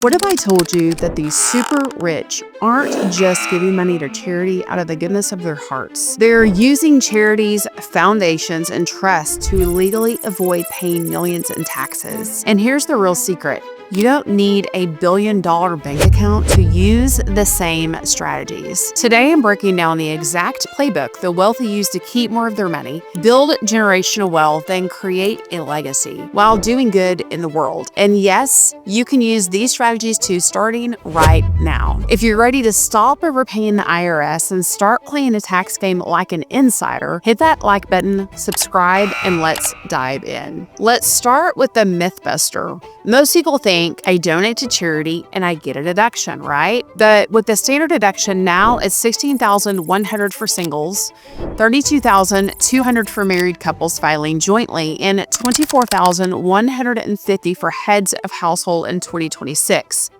What if I told you that these super rich aren't just giving money to charity out of the goodness of their hearts? They're using charities, foundations, and trusts to legally avoid paying millions in taxes. And here's the real secret. You don't need a billion-dollar bank account to use the same strategies. Today, I'm breaking down the exact playbook the wealthy use to keep more of their money, build generational wealth, and create a legacy while doing good in the world. And yes, you can use these strategies too, starting right now. If you're ready to stop overpaying the IRS and start playing a tax game like an insider, hit that like button, subscribe, and let's dive in. Let's start with the myth buster. Most people think I donate to charity and I get a deduction, right? But with the standard deduction now, it's $16,100 for singles, $32,200 for married couples filing jointly, and $24,150 for heads of household in 2026.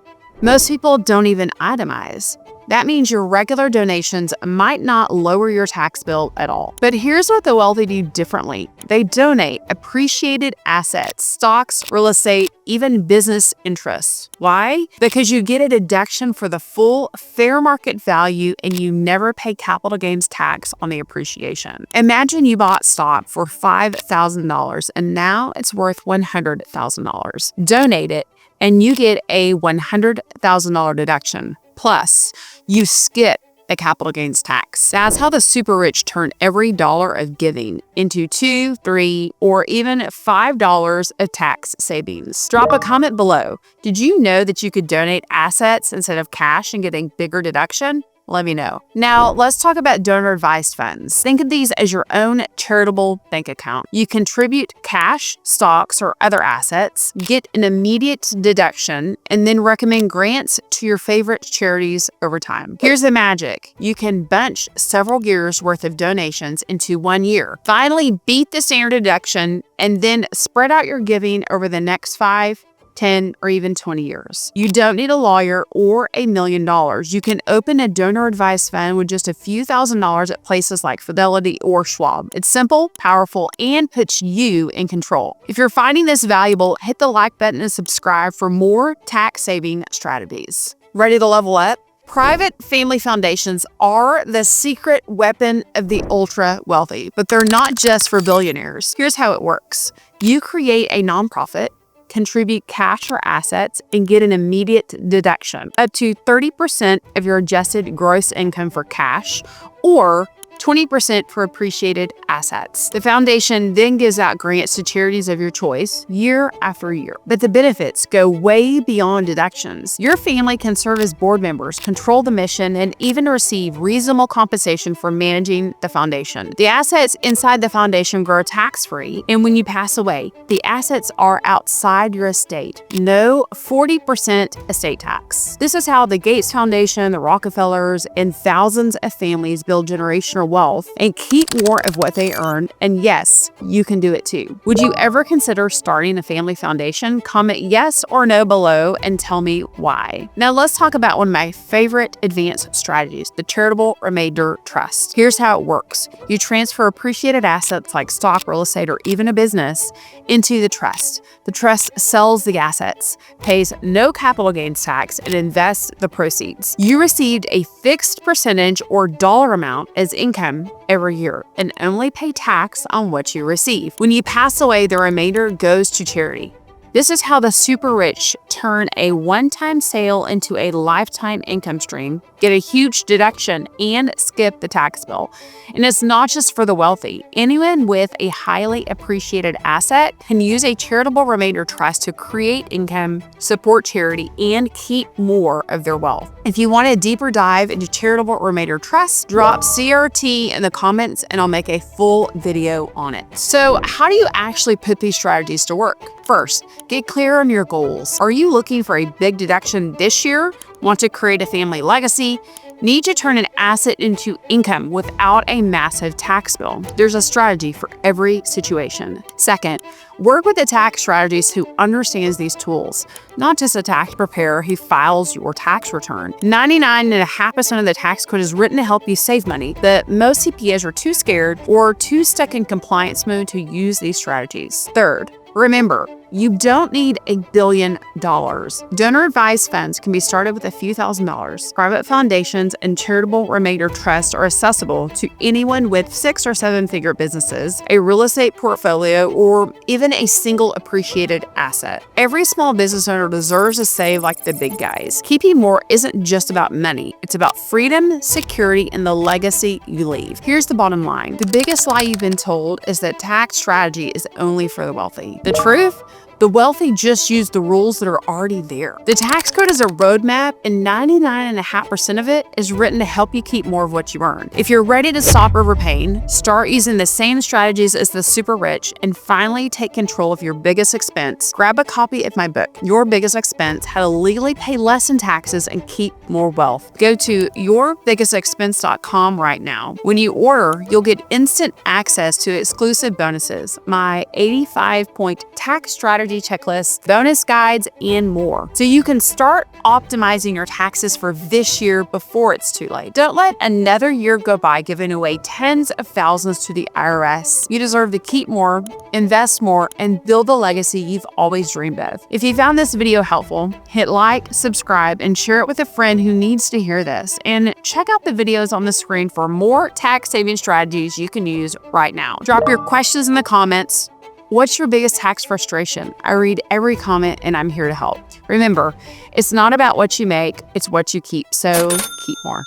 Most people don't even itemize. That means your regular donations might not lower your tax bill at all. But here's what the wealthy do differently. They donate appreciated assets, stocks, real estate, even business interests. Why? Because you get a deduction for the full fair market value and you never pay capital gains tax on the appreciation. Imagine you bought stock for $5,000 and now it's worth $100,000. Donate it and you get a $100,000 deduction. Plus, you skip a capital gains tax. That's how the super rich turn every dollar of giving into $2, $3, or even $5 of tax savings. Drop a comment below. Did you know that you could donate assets instead of cash and get a bigger deduction? Let me know. Now, let's talk about donor advised funds. Think of these as your own charitable bank account. You contribute cash, stocks, or other assets, get an immediate deduction, and then recommend grants to your favorite charities over time. Here's the magic. You can bunch several years worth of donations into 1 year. Finally, beat the standard deduction, and then spread out your giving over the next 5, 10, or even 20 years. You don't need a lawyer or $1 million. You can open a donor advised fund with just a few $1,000s at places like Fidelity or Schwab. It's simple, powerful, and puts you in control. If you're finding this valuable, hit the like button and subscribe for more tax saving strategies. Ready to level up? Private family foundations are the secret weapon of the ultra wealthy, but they're not just for billionaires. Here's how it works. You create a nonprofit, contribute cash or assets, and get an immediate deduction, up to 30% of your adjusted gross income for cash, or 20% for appreciated assets. The foundation then gives out grants to charities of your choice year after year. But the benefits go way beyond deductions. Your family can serve as board members, control the mission, and even receive reasonable compensation for managing the foundation. The assets inside the foundation grow tax-free, and when you pass away, the assets are outside your estate. No 40% estate tax. This is how the Gates Foundation, the Rockefellers, and thousands of families build generational wealth and keep more of what they earn. And yes, you can do it too. Would you ever consider starting a family foundation? Comment yes or no below and tell me why. Now let's talk about one of my favorite advanced strategies, the Charitable Remainder Trust. Here's how it works. You transfer appreciated assets like stock, real estate, or even a business into the trust. The trust sells the assets, pays no capital gains tax, and invests the proceeds. You received a fixed percentage or dollar amount as income every year and only pay tax on what you receive. When you pass away, the remainder goes to charity. This is how the super rich turn a one-time sale into a lifetime income stream, get a huge deduction, and skip the tax bill. And it's not just for the wealthy. Anyone with a highly appreciated asset can use a charitable remainder trust to create income, support charity, and keep more of their wealth. If you want a deeper dive into charitable remainder trusts, drop CRT in the comments and I'll make a full video on it. So how do you actually put these strategies to work? First, get clear on your goals. Are you looking for a big deduction this year? Want to create a family legacy? Need to turn an asset into income without a massive tax bill? There's a strategy for every situation. Second, work with a tax strategist who understands these tools. not just a tax preparer who files your tax return. 99.5% of the tax code is written to help you save money, but most CPAs are too scared or too stuck in compliance mode to use these strategies. Third, remember, you don't need $1 billion. Donor-advised funds can be started with a few $1,000s. Private foundations and charitable remainder trusts are accessible to anyone with 6 or 7-figure businesses, a real estate portfolio, or even a single appreciated asset. Every small business owner deserves to save like the big guys. Keeping more isn't just about money. It's about freedom, security, and the legacy you leave. Here's the bottom line. The biggest lie you've been told is that tax strategy is only for the wealthy. The truth? The wealthy just use the rules that are already there. The tax code is a roadmap, and 99.5% of it is written to help you keep more of what you earn. If you're ready to stop overpaying, start using the same strategies as the super rich, and finally take control of your biggest expense, grab a copy of my book, Your Biggest Expense: How to Legally Pay Less in Taxes and Keep More Wealth. Go to yourbiggestexpense.com right now. When you order, you'll get instant access to exclusive bonuses, my 85-point tax strategy checklist, bonus guides, and more. So you can start optimizing your taxes for this year before it's too late. Don't let another year go by giving away tens of thousands to the IRS. You deserve to keep more, invest more, and build the legacy you've always dreamed of. If you found this video helpful, hit like, subscribe, and share it with a friend who needs to hear this. And check out the videos on the screen for more tax saving strategies you can use right now. Drop your questions in the comments. What's your biggest tax frustration? I read every comment and I'm here to help. Remember, it's not about what you make, it's what you keep. So keep more.